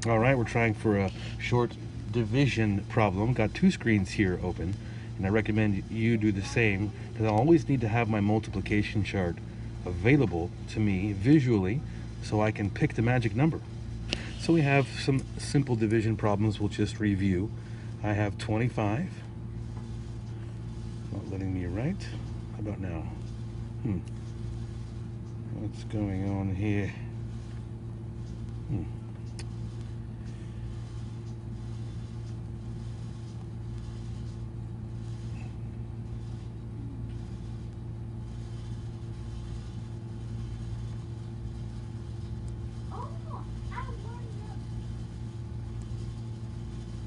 All right, we're trying for a short division problem. Got two screens here open, and I recommend you do the same because I'll always need to have my multiplication chart available to me visually so I can pick the magic number. So we have some simple division problems we'll just review. I have 25. Not letting me write. How about now? What's going on here?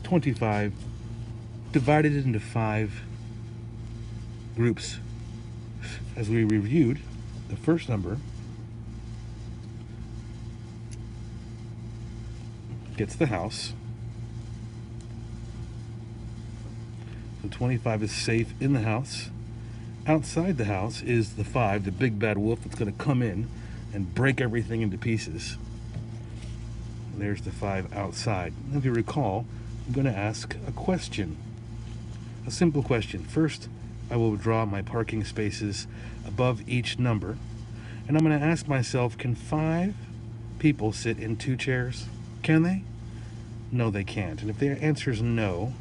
25 divided into 5 groups. As we reviewed, the first number gets the house. So 25 is safe in the house. Outside the house is the 5, the big bad wolf that's going to come in and break everything into pieces. There's the 5 outside. If you recall, I'm going to ask a question. A simple question. First, I will draw my parking spaces above each number, and I'm going to ask myself, can 5 people sit in 2 chairs? Can they? No, they can't. And if their answer is no,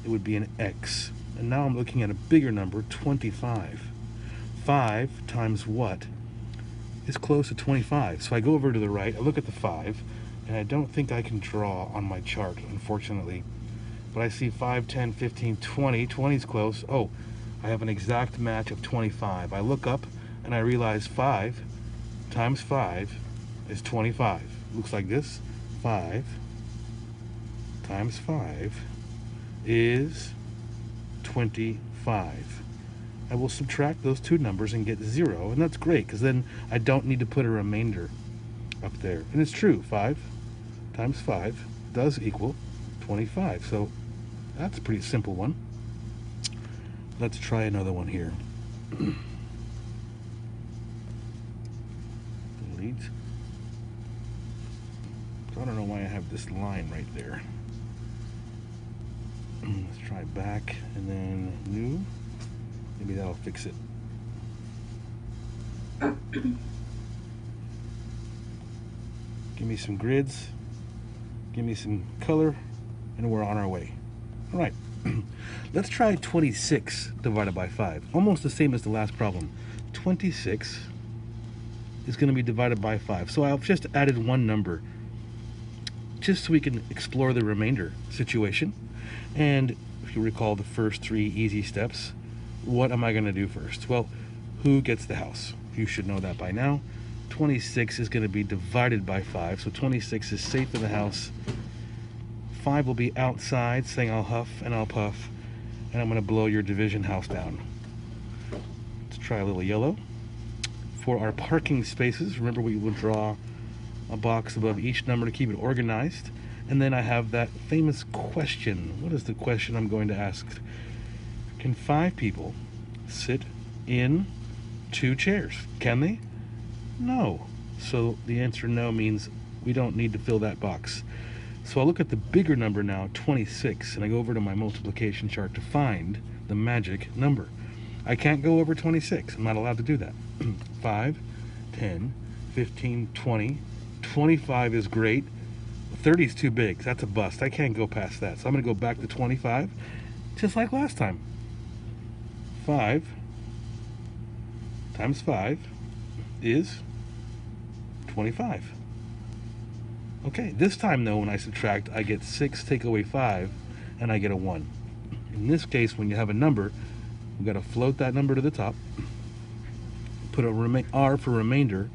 it would be an X. And now I'm looking at a bigger number, 25. 5 times what is close to 25? So I go over to the right, I look at the 5, and I don't think I can draw on my chart, unfortunately. But I see 5, 10, 15, 20. 20 is close. Oh, I have an exact match of 25. I look up and I realize 5 times 5 is 25. Looks like this. 5 times 5 is 25. I will subtract those two numbers and get 0, and that's great because then I don't need to put a remainder up there. And it's true, 5 times 5 does equal 25. So that's a pretty simple one. Let's try another one here. Delete. So I don't know why I have this line right there. Let's try back and then new. Maybe that'll fix it. Give me some grids, give me some color, and we're on our way. All right, let's try 26 divided by 5. Almost the same as the last problem. 26 is going to be divided by 5. So I've just added one number just so we can explore the remainder situation. And if you recall the first 3 easy steps, what am I going to do first? Well, who gets the house? You should know that by now. 26 is going to be divided by 5, so 26 is safe in the house. 5 will be outside, saying I'll huff and I'll puff, and I'm going to blow your division house down. Let's try a little yellow. For our parking spaces, remember we will draw a box above each number to keep it organized. And then I have that famous question. What is the question I'm going to ask? Can 5 people sit in 2 chairs? Can they? No. So the answer no means we don't need to fill that box. So I'll look at the bigger number now, 26, and I go over to my multiplication chart to find the magic number. I can't go over 26. I'm not allowed to do that. 5, 10, 15, 20. 25 is great. 30 is too big. That's a bust. I can't go past that. So I'm going to go back to 25, just like last time. 5 times 5 is 25. Okay, this time though, when I subtract, I get 6 take away 5, and I get a 1. In this case, when you have a number, we've got to float that number to the top, put a R for remainder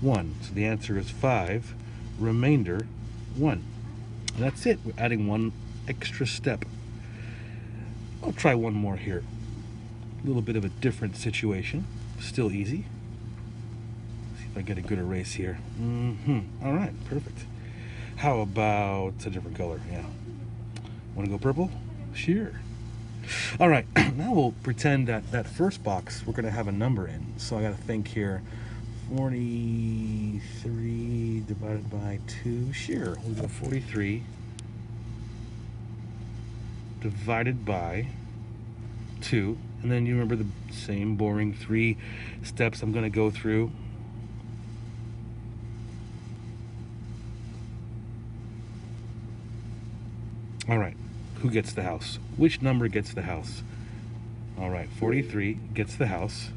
1. So the answer is 5, remainder 1. And that's it. We're adding one extra step. I'll try one more here. A little bit of a different situation. Still easy. See if I get a good erase here. All right, perfect. How about a different color? Yeah. Want to go purple? Sure. All right, now we'll pretend that that first box we're going to have a number in. So I got to think here. 43 divided by 2. Sure, we'll go 43 divided by 2. And then you remember the same boring 3 steps I'm going to go through. All right, who gets the house? Which number gets the house? All right, 43 gets the house.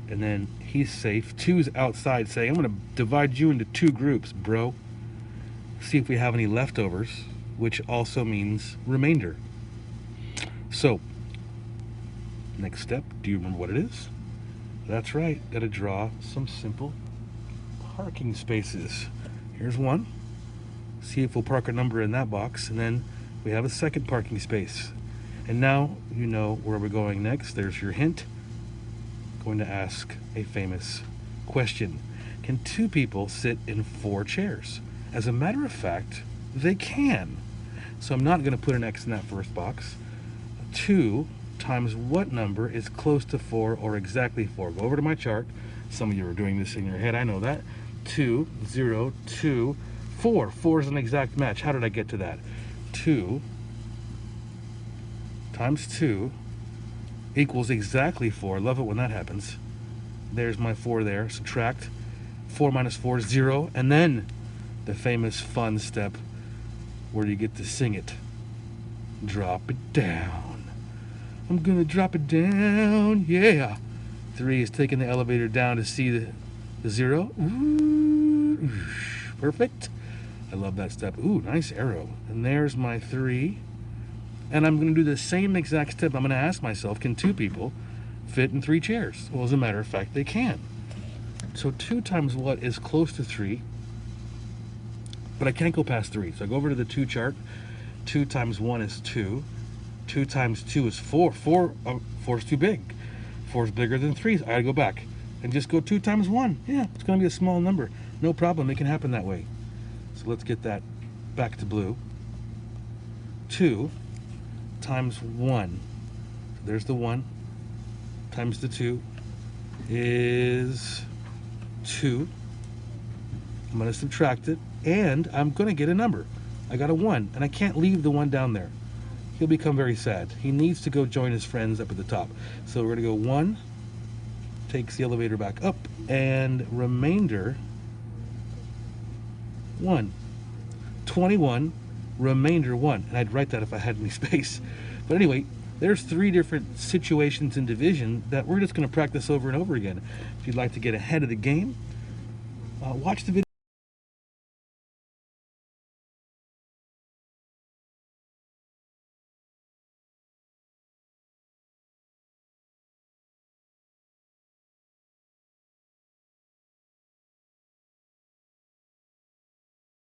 And then he's safe. 2's outside saying, I'm going to divide you into 2 groups, bro. See if we have any leftovers, which also means remainder. So, next step, do you remember what it is? That's right, got to draw some simple parking spaces. Here's one. See if we'll park a number in that box, and then we have a second parking space. And now you know where we're going next. There's your hint. Going to ask a famous question. Can 2 people sit in 4 chairs? As a matter of fact, they can. So I'm not going to put an X in that first box. 2 times what number is close to 4 or exactly 4? Go over to my chart. Some of you are doing this in your head, I know that. 2, 0, 2, 4. 4 is an exact match. How did I get to that? 2 times 2 equals exactly 4. Love it when that happens. There's my 4 there. Subtract. 4 minus 4 is 0. And then the famous fun step where you get to sing it. Drop it down. I'm gonna drop it down. Yeah. 3 is taking the elevator down to see the 0. Ooh, perfect. I love that step. Ooh, nice arrow. And there's my 3. And I'm going to do the same exact step. I'm going to ask myself, can 2 people fit in 3 chairs? Well, as a matter of fact, they can. So 2 times what is close to 3, but I can't go past 3. So I go over to the 2 chart. 2 times 1 is 2. 2 times 2 is 4. 4 is too big. 4 is bigger than 3. So I gotta go back and just go 2 times 1. Yeah, it's going to be a small number. No problem. It can happen that way. So let's get that back to blue. 2 times 1. So there's the 1 times the 2 is 2. I'm going to subtract it, and I'm going to get a number. I got a 1, and I can't leave the 1 down there. He'll become very sad. He needs to go join his friends up at the top. So we're going to go 1, takes the elevator back up, and remainder 1. 21, remainder 1. And I'd write that if I had any space. But anyway, there's 3 different situations in division that we're just going to practice over and over again. If you'd like to get ahead of the game, watch the video.